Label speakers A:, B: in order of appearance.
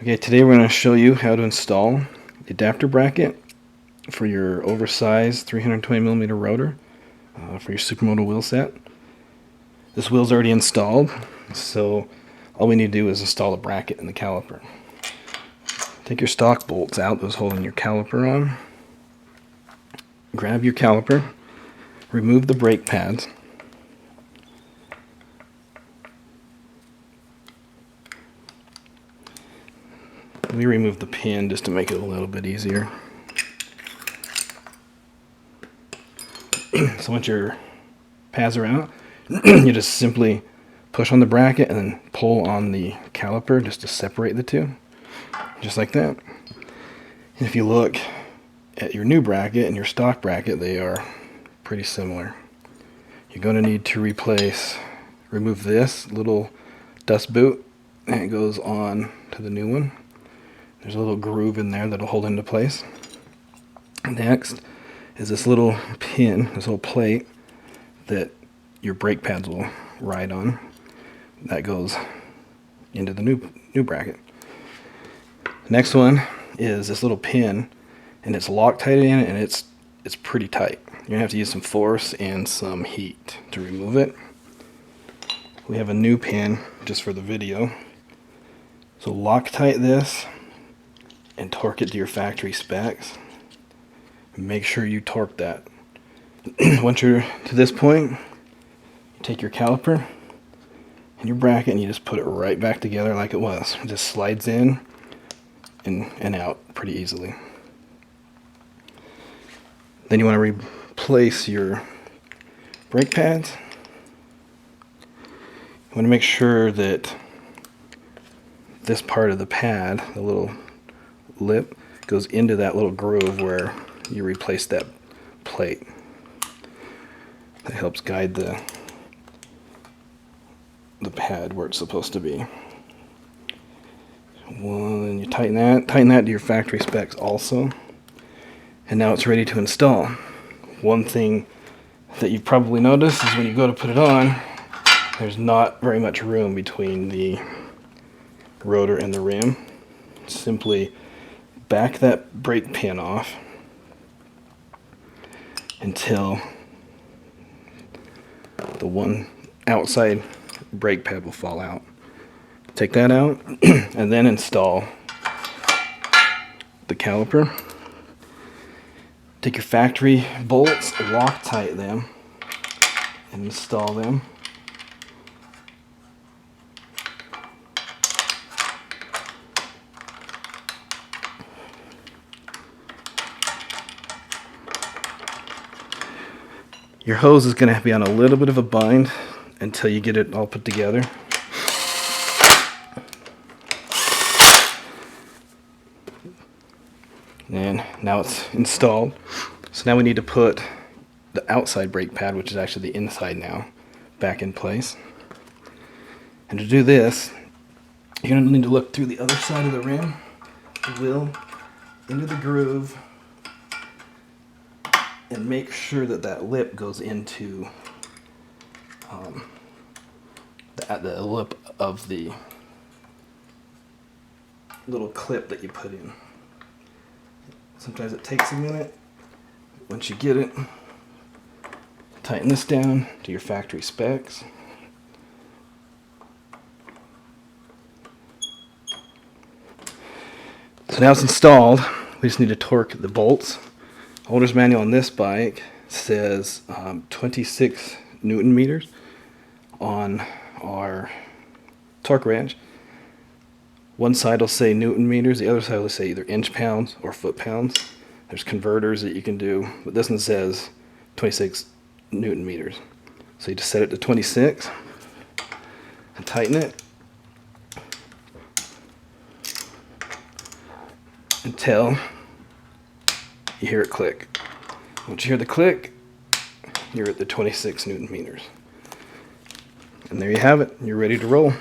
A: Okay, today we're going to show you how to install the adapter bracket for your oversized 320mm rotor for your supermoto wheel set. This wheel's already installed, so all we need to do is install the bracket and the caliper. Take your stock bolts out, those holding your caliper on. Grab your caliper, remove the brake pads. We remove the pin just to make it a little bit easier. So once your pads are out, you just simply push on the bracket and then pull on the caliper just to separate the two, just like that. And if you look at your new bracket and your stock bracket, they are pretty similar. You're going to need to remove this little dust boot, and it goes on to the new one. There's a little groove in there that'll hold into place. Next is this little pin, this little plate that your brake pads will ride on. That goes into the new bracket. Next one is this little pin, and it's Loctite in it, and it's pretty tight. You're gonna have to use some force and some heat to remove it. We have a new pin just for the video. So Loctite this and torque it to your factory specs. Make sure you torque that. Once you're to this point, you take your caliper and your bracket and you just put it right back together like it was. It just slides in and out pretty easily. Then you want to replace your brake pads. You want to make sure that this part of the pad, the little lip, goes into that little groove where you replace that plate. That helps guide the pad where it's supposed to be. Well, then you tighten that to your factory specs also. And now it's ready to install. One thing that you probably noticed is when you go to put it on, there's not very much room between the rotor and the rim. Simply back that brake pin off until the one outside brake pad will fall out. Take that out and then install the caliper. Take your factory bolts, Loctite them, and install them. Your hose is going to be on a little bit of a bind until you get it all put together. And now it's installed. So now we need to put the outside brake pad, which is actually the inside now, back in place. And to do this, you're going to need to look through the other side of the rim, the wheel, into the groove, and make sure that that lip goes into the lip of the little clip that you put in. Sometimes it takes a minute. Once you get it, tighten this down to your factory specs. So now it's installed. We just need to torque the bolts. Owner's manual on this bike says 26 Newton meters on our torque wrench. One side will say Newton meters, the other side will say either inch pounds or foot pounds. There's converters that you can do, but this one says 26 Newton meters. So you just set it to 26 and tighten it until you hear it click. Once you hear the click, you're at the 26 Newton meters. And there you have it. You're ready to roll.